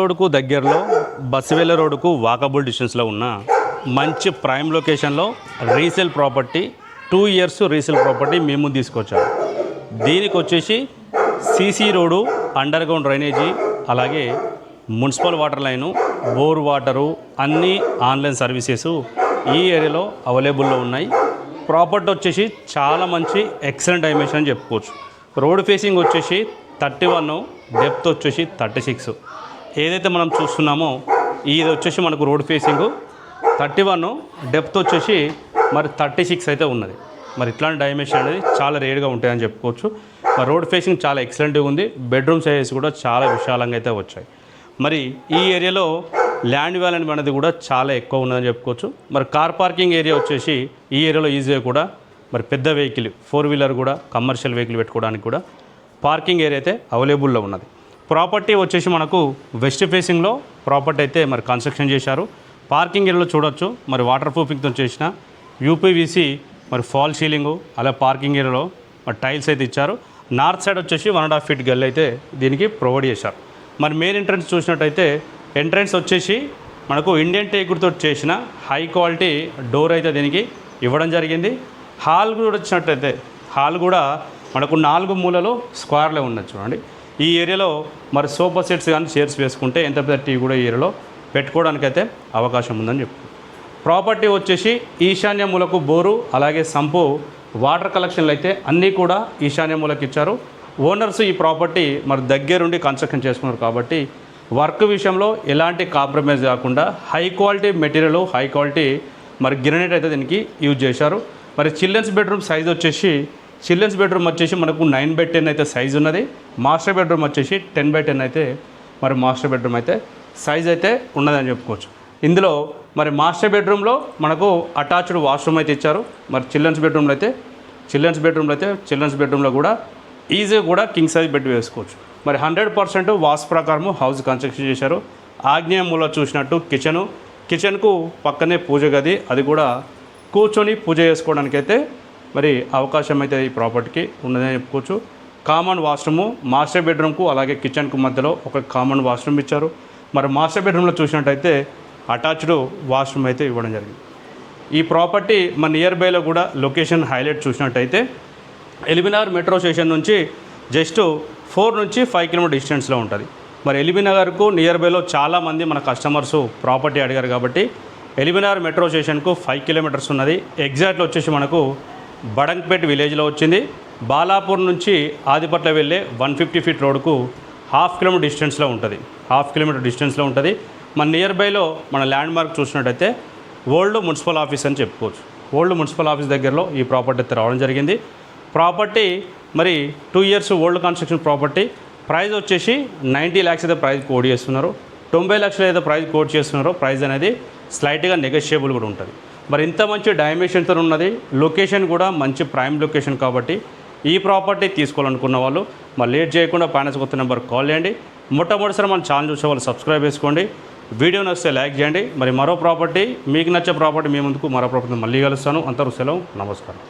రోడ్కు దగ్గరలో బస్సువెల్ల రోడ్డుకు వాకబుల్ డిస్టెన్స్లో ఉన్న మంచి ప్రైమ్ లొకేషన్లో resale property 2 years resale property మేము తీసుకొచ్చాము. దీనికి వచ్చేసి CC road, underground drainage, అలాగే municipal water line, bore water, అన్నీ ఆన్లైన్ సర్వీసెస్ ఈ ఏరియాలో అవైలబుల్లో ఉన్నాయి. ప్రాపర్టీ వచ్చేసి చాలా మంచి ఎక్సలెంట్ డైమెన్షన్ అని చెప్పుకోవచ్చు. రోడ్ ఫేసింగ్ వచ్చేసి 31, డెప్త్ వచ్చేసి 36. ఏదైతే మనం చూస్తున్నామో ఇది వచ్చేసి మనకు రోడ్ ఫేసింగ్ 31, డెప్త్ వచ్చేసి మరి 36 అయితే ఉన్నది. మరి ఇట్లాంటి డైమెన్షన్ అనేది చాలా రేర్గా ఉంటాయని చెప్పుకోవచ్చు. మరి రోడ్ ఫేసింగ్ చాలా ఎక్సలెంట్గా ఉంది. బెడ్రూమ్ సైజెస్ కూడా చాలా విశాలంగా అయితే వచ్చాయి. మరి ఈ ఏరియాలో ల్యాండ్ వాల్యూ అనేది కూడా చాలా ఎక్కువ ఉన్నదని చెప్పుకోవచ్చు. మరి కార్ పార్కింగ్ ఏరియా వచ్చేసి ఈ ఏరియాలో ఈజీగా కూడా మరి పెద్ద వెహికల్ 4-wheeler కూడా కమర్షియల్ వెహికల్ పెట్టుకోవడానికి కూడా పార్కింగ్ ఏరియా అయితే అవైలబుల్లో ఉన్నది. ప్రాపర్టీ వచ్చేసి మనకు వెస్ట్ ఫేసింగ్లో ప్రాపర్టీ అయితే మరి కన్స్ట్రక్షన్ చేశారు. పార్కింగ్ ఏరియాలో చూడొచ్చు మరి వాటర్ ప్రూఫింగ్తో చేసిన యూపీవీసీ మరి ఫాల్ సీలింగు, అలా పార్కింగ్ ఏరియాలో మరి టైల్స్ అయితే ఇచ్చారు. నార్త్ సైడ్ వచ్చేసి 1.5 feet గల్లి అయితే దీనికి ప్రొవైడ్ చేశారు. మరి మెయిన్ ఎంట్రన్స్ చూసినట్టయితే ఎంట్రన్స్ వచ్చేసి మనకు ఇండియన్ టేకుతో చేసిన హై క్వాలిటీ డోర్ అయితే దీనికి ఇవ్వడం జరిగింది. హాల్ కూడా వచ్చినట్టయితే హాల్ కూడా మనకు 4 మూలలో స్క్వేర్లో ఉన్నది చూడండి. ఈ ఏరియాలో మరి సోఫా సెట్స్ కానీ చైర్స్ వేసుకుంటే ఎంత పెద్ద టీవీ కూడా ఈ ఏరియాలో పెట్టుకోవడానికైతే అవకాశం ఉందని చెప్పు. ప్రాపర్టీ వచ్చేసి ఈశాన్య మూలకు బోరు, అలాగే సంపు, వాటర్ కలెక్షన్లు అయితే అన్నీ కూడా ఈశాన్య మూలకు ఇచ్చారు. ఓనర్స్ ఈ ప్రాపర్టీ మరి దగ్గరుండి కన్స్ట్రక్షన్ చేసుకున్నారు కాబట్టి వర్క్ విషయంలో ఎలాంటి కాంప్రమైజ్ కాకుండా high quality material, high quality మరి గ్రానైట్ అయితే దీనికి యూజ్ చేశారు. మరి చిల్డ్రన్స్ బెడ్రూమ్ సైజ్ వచ్చేసి మనకు 9/10 అయితే సైజ్ ఉన్నది. మాస్టర్ బెడ్రూమ్ వచ్చేసి 10/10 అయితే మరి మాస్టర్ బెడ్రూమ్ అయితే సైజ్ అయితే ఉన్నదని చెప్పుకోవచ్చు. ఇందులో మరి మాస్టర్ బెడ్రూమ్లో మనకు అటాచ్డ్ వాష్రూమ్ అయితే ఇచ్చారు. మరి చిల్డ్రన్స్ బెడ్రూమ్లో కూడా ఈజీగా కూడా కింగ్ సైజ్ బెడ్ వేసుకోవచ్చు. మరి 100% వాస్తు ప్రకారము హౌస్ కన్స్ట్రక్షన్ చేశారు. ఆగ్నేయ మూల చూసినట్టు కిచెన్కు పక్కనే పూజ గది, అది కూడా కూర్చొని పూజ చేసుకోవడానికైతే మరి అవకాశం అయితే ఈ ప్రాపర్టీకి ఉన్నదని చెప్పుకోవచ్చు. కామన్ వాష్రూము మాస్టర్ బెడ్రూమ్కు అలాగే కిచెన్కు మధ్యలో ఒక కామన్ వాష్రూమ్ ఇచ్చారు. మరి మాస్టర్ బెడ్రూమ్లో చూసినట్టయితే అటాచ్డ్ వాష్రూమ్ అయితే ఇవ్వడం జరిగింది. ఈ ప్రాపర్టీ మన నియర్ బైలో కూడా లొకేషన్ హైలైట్ చూసినట్టయితే ఎల్బీనగర్ మెట్రో స్టేషన్ నుంచి జస్ట్ 4 నుంచి 5 km డిస్టెన్స్లో ఉంటుంది. మరి ఎల్బీనగర్కు నియర్ బైలో చాలామంది మన కస్టమర్స్ ప్రాపర్టీ అడిగారు కాబట్టి ఎల్బీనగర్ మెట్రో స్టేషన్కు 5 kilometers ఉన్నది. ఎగ్జాక్ట్లో వచ్చేసి మనకు బడంగ్పేట్ విలేజ్లో వచ్చింది. బాలాపూర్ నుంచి ఆదిపట్ల వెళ్ళే 150 feet రోడ్కు 1/2 km డిస్టెన్స్లో ఉంటుంది. 1/2 km డిస్టెన్స్లో ఉంటుంది. మన నియర్ బైలో మన ల్యాండ్ మార్క్ చూసినట్టయితే ఓల్డ్ మున్సిపల్ ఆఫీస్ అని చెప్పుకోవచ్చు. ఓల్డ్ మున్సిపల్ ఆఫీస్ దగ్గరలో ఈ ప్రాపర్టీ అయితే రావడం జరిగింది. ప్రాపర్టీ మరి 2 years old construction property. Price వచ్చేసి 90 lakhs అయితే ప్రైస్ కోడ్ చేస్తున్నారు. 90 lakhs అయితే ప్రైస్ కోడ్ చేస్తున్నారో ప్రైస్ అనేది స్లైట్గా నెగోషియబుల్ కూడా ఉంటుంది. మరి ఇంత మంచి డైమెన్షన్తో ఉన్నది. లొకేషన్ కూడా మంచి ప్రైమ్ లొకేషన్ కాబట్టి ఈ ప్రాపర్టీ తీసుకోవాలనుకున్న వాళ్ళు మరి లేట్ చేయకుండా ఫైనాన్స్ కొత్త నెంబర్ కాల్ చేయండి. మొట్టమొదటిసారి మన ఛానల్ చూసే వాళ్ళు సబ్స్క్రైబ్ చేసుకోండి. వీడియో నచ్చితే లైక్ చేయండి. మరి మరో ప్రాపర్టీ మీకు నచ్చే ప్రాపర్టీ మీ ముందుకు మరో ప్రాపర్టీ మళ్ళీ కలుస్తాను. అంతవరకు సెలవు, నమస్కారం.